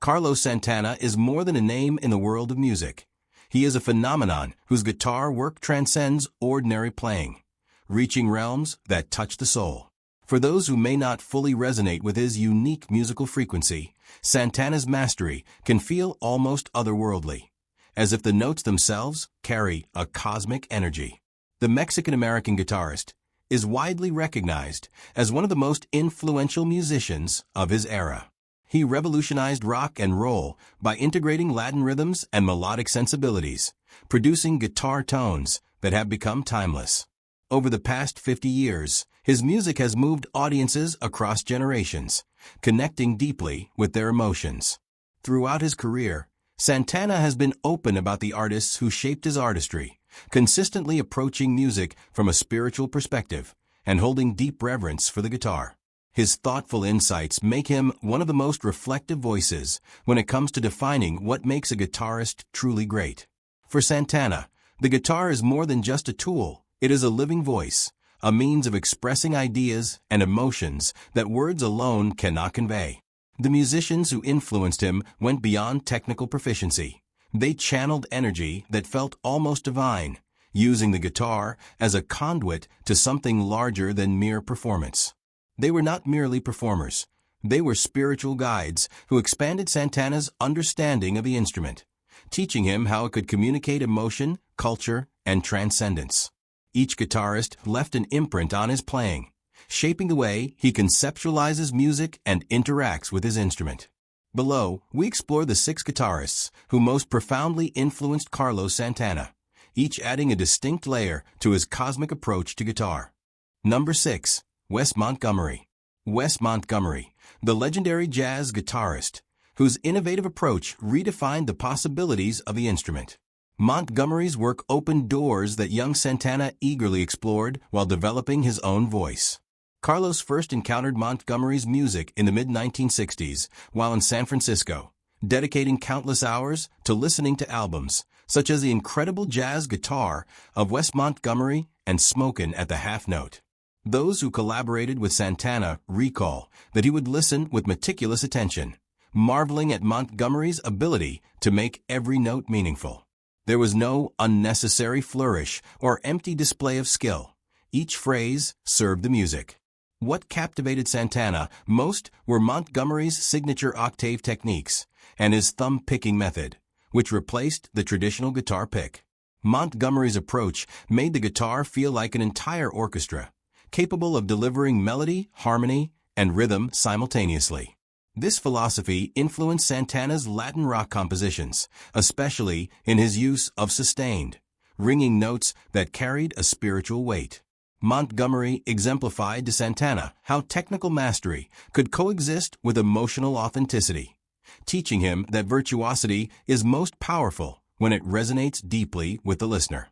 Carlos Santana is more than a name in the world of music. He is a phenomenon whose guitar work transcends ordinary playing, reaching realms that touch the soul. For those who may not fully resonate with his unique musical frequency, Santana's mastery can feel almost otherworldly, as if the notes themselves carry a cosmic energy. The Mexican-American guitarist is widely recognized as one of the most influential musicians of his era. He revolutionized rock and roll by integrating Latin rhythms and melodic sensibilities, producing guitar tones that have become timeless. Over the past 50 years, his music has moved audiences across generations, connecting deeply with their emotions. Throughout his career, Santana has been open about the artists who shaped his artistry, consistently approaching music from a spiritual perspective and holding deep reverence for the guitar. His thoughtful insights make him one of the most reflective voices when it comes to defining what makes a guitarist truly great. For Santana, the guitar is more than just a tool. It is a living voice, a means of expressing ideas and emotions that words alone cannot convey. The musicians who influenced him went beyond technical proficiency. They channeled energy that felt almost divine, using the guitar as a conduit to something larger than mere performance. They were not merely performers. They were spiritual guides who expanded Santana's understanding of the instrument, teaching him how it could communicate emotion, culture, and transcendence. Each guitarist left an imprint on his playing, shaping the way he conceptualizes music and interacts with his instrument. Below, we explore the 6 guitarists who most profoundly influenced Carlos Santana, each adding a distinct layer to his cosmic approach to guitar. Number 6. Wes Montgomery. Wes Montgomery, the legendary jazz guitarist, whose innovative approach redefined the possibilities of the instrument. Montgomery's work opened doors that young Santana eagerly explored while developing his own voice. Carlos first encountered Montgomery's music in the mid-1960s while in San Francisco, dedicating countless hours to listening to albums such as the incredible jazz guitar of Wes Montgomery and Smokin' at the Half Note. Those who collaborated with Santana recall that he would listen with meticulous attention, marveling at Montgomery's ability to make every note meaningful. There was no unnecessary flourish or empty display of skill. Each phrase served the music. What captivated Santana most were Montgomery's signature octave techniques and his thumb-picking method, which replaced the traditional guitar pick. Montgomery's approach made the guitar feel like an entire orchestra, capable of delivering melody, harmony, and rhythm simultaneously. This philosophy influenced Santana's Latin rock compositions, especially in his use of sustained, ringing notes that carried a spiritual weight. Montgomery exemplified to Santana how technical mastery could coexist with emotional authenticity, teaching him that virtuosity is most powerful when it resonates deeply with the listener.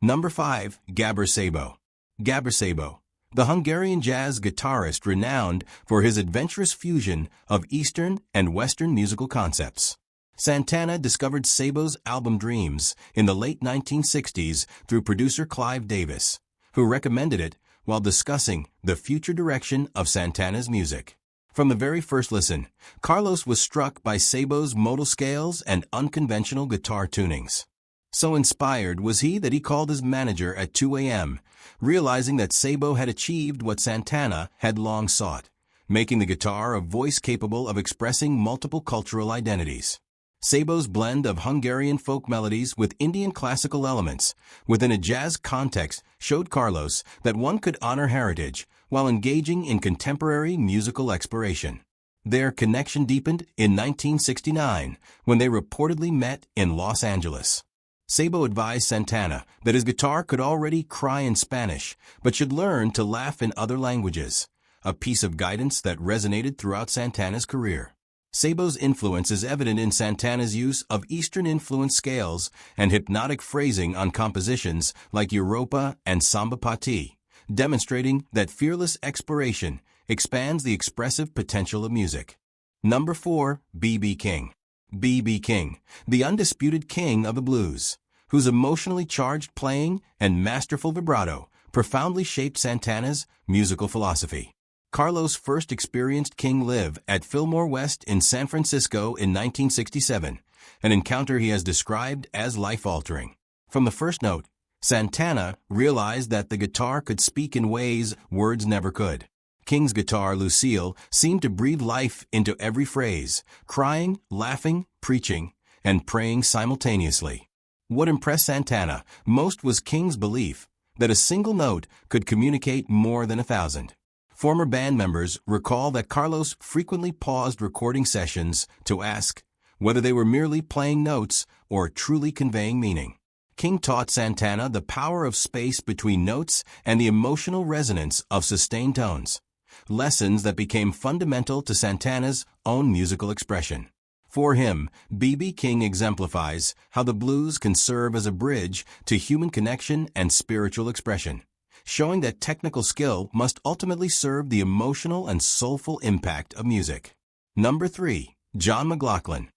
Number 5. Gabor Szabo. Gabor Szabo, the Hungarian jazz guitarist renowned for his adventurous fusion of Eastern and Western musical concepts. Santana discovered Szabo's album Dreams in the late 1960s through producer Clive Davis, who recommended it while discussing the future direction of Santana's music. From the very first listen, Carlos was struck by Szabo's modal scales and unconventional guitar tunings. So inspired was he that he called his manager at 2 a.m., realizing that Szabo had achieved what Santana had long sought, making the guitar a voice capable of expressing multiple cultural identities. Szabo's blend of Hungarian folk melodies with Indian classical elements within a jazz context showed Carlos that one could honor heritage while engaging in contemporary musical exploration. Their connection deepened in 1969 when they reportedly met in Los Angeles. Szabo advised Santana that his guitar could already cry in Spanish, but should learn to laugh in other languages, a piece of guidance that resonated throughout Santana's career. Szabo's influence is evident in Santana's use of Eastern-influenced scales and hypnotic phrasing on compositions like Europa and Samba Pati, demonstrating that fearless exploration expands the expressive potential of music. Number 4. B.B. King. B.B. King, the undisputed king of the blues, whose emotionally charged playing and masterful vibrato profoundly shaped Santana's musical philosophy. Carlos first experienced King live at Fillmore West in San Francisco in 1967, an encounter he has described as life-altering. From the first note, Santana realized that the guitar could speak in ways words never could. King's guitar, Lucille, seemed to breathe life into every phrase, crying, laughing, preaching, and praying simultaneously. What impressed Santana most was King's belief that a single note could communicate more than 1,000. Former band members recall that Carlos frequently paused recording sessions to ask whether they were merely playing notes or truly conveying meaning. King taught Santana the power of space between notes and the emotional resonance of sustained tones, lessons that became fundamental to Santana's own musical expression. For him, B.B. King exemplifies how the blues can serve as a bridge to human connection and spiritual expression, showing that technical skill must ultimately serve the emotional and soulful impact of music. Number 3. John McLaughlin.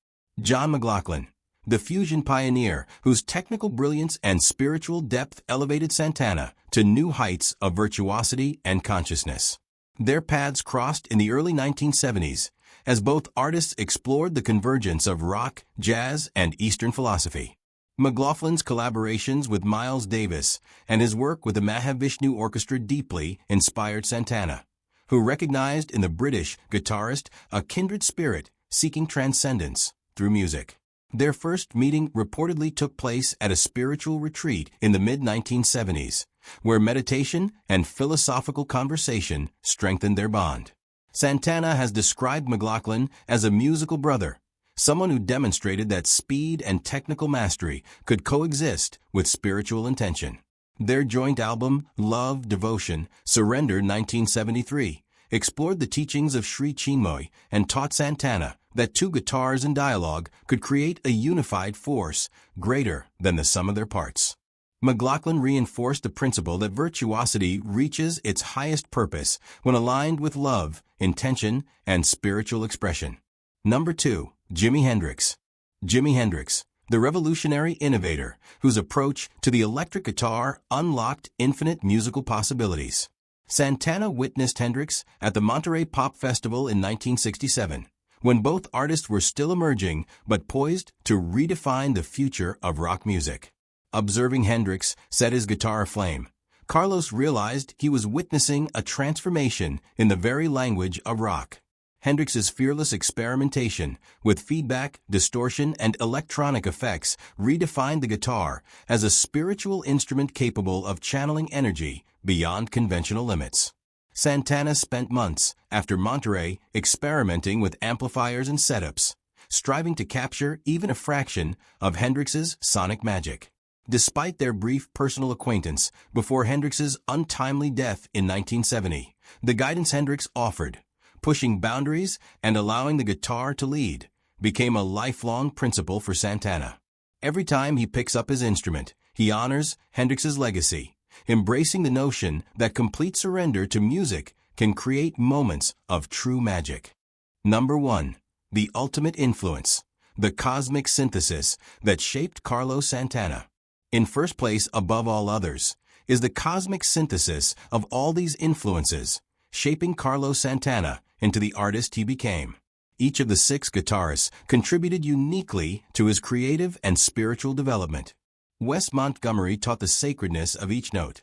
John McLaughlin, the fusion pioneer whose technical brilliance and spiritual depth elevated Santana to new heights of virtuosity and consciousness. Their paths crossed in the early 1970s as both artists explored the convergence of rock, jazz, and Eastern philosophy. McLaughlin's collaborations with Miles Davis and his work with the Mahavishnu Orchestra deeply inspired Santana, who recognized in the British guitarist a kindred spirit seeking transcendence through music. Their first meeting reportedly took place at a spiritual retreat in the mid-1970s, where meditation and philosophical conversation strengthened their bond. Santana has described McLaughlin as a musical brother, someone who demonstrated that speed and technical mastery could coexist with spiritual intention. Their joint album, Love, Devotion, Surrender 1973, explored the teachings of Sri Chinmoy and taught Santana that two guitars in dialogue could create a unified force greater than the sum of their parts. McLaughlin reinforced the principle that virtuosity reaches its highest purpose when aligned with love, intention, and spiritual expression. Number 2. Jimi Hendrix. Jimi Hendrix, the revolutionary innovator whose approach to the electric guitar unlocked infinite musical possibilities. Santana witnessed Hendrix at the Monterey Pop Festival in 1967, when both artists were still emerging but poised to redefine the future of rock music. Observing Hendrix set his guitar aflame, Carlos realized he was witnessing a transformation in the very language of rock. Hendrix's fearless experimentation with feedback, distortion, and electronic effects redefined the guitar as a spiritual instrument capable of channeling energy beyond conventional limits. Santana spent months after Monterey experimenting with amplifiers and setups, striving to capture even a fraction of Hendrix's sonic magic. Despite their brief personal acquaintance before Hendrix's untimely death in 1970, the guidance Hendrix offered, pushing boundaries and allowing the guitar to lead, became a lifelong principle for Santana. Every time he picks up his instrument, he honors Hendrix's legacy, embracing the notion that complete surrender to music can create moments of true magic. Number 1. The ultimate influence, the cosmic synthesis that shaped Carlos Santana. In first place, above all others, is the cosmic synthesis of all these influences, shaping Carlos Santana into the artist he became. Each of the 6 guitarists contributed uniquely to his creative and spiritual development. Wes Montgomery taught the sacredness of each note.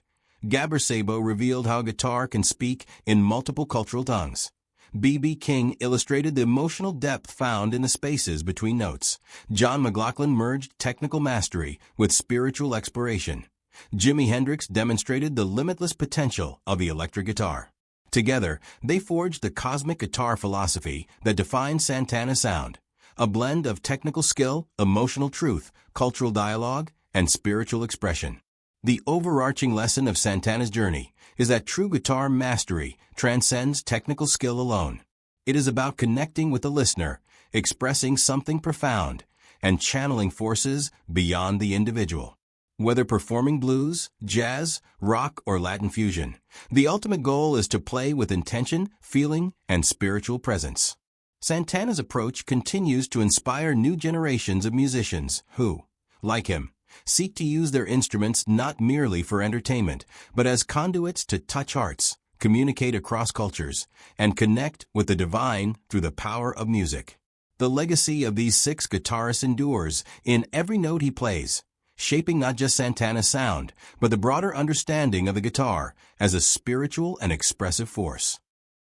Gabor Sabo revealed how guitar can speak in multiple cultural tongues. B.B. King illustrated the emotional depth found in the spaces between notes. John McLaughlin merged technical mastery with spiritual exploration. Jimi Hendrix demonstrated the limitless potential of the electric guitar. Together, they forged the cosmic guitar philosophy that defines Santana's sound, a blend of technical skill, emotional truth, cultural dialogue, and spiritual expression. The overarching lesson of Santana's journey is that true guitar mastery transcends technical skill alone. It is about connecting with the listener, expressing something profound, and channeling forces beyond the individual. Whether performing blues, jazz, rock, or Latin fusion, the ultimate goal is to play with intention, feeling, and spiritual presence. Santana's approach continues to inspire new generations of musicians who, like him, seek to use their instruments not merely for entertainment, but as conduits to touch hearts, communicate across cultures, and connect with the divine through the power of music. The legacy of these 6 guitarists endures in every note he plays, shaping not just Santana's sound, but the broader understanding of the guitar as a spiritual and expressive force.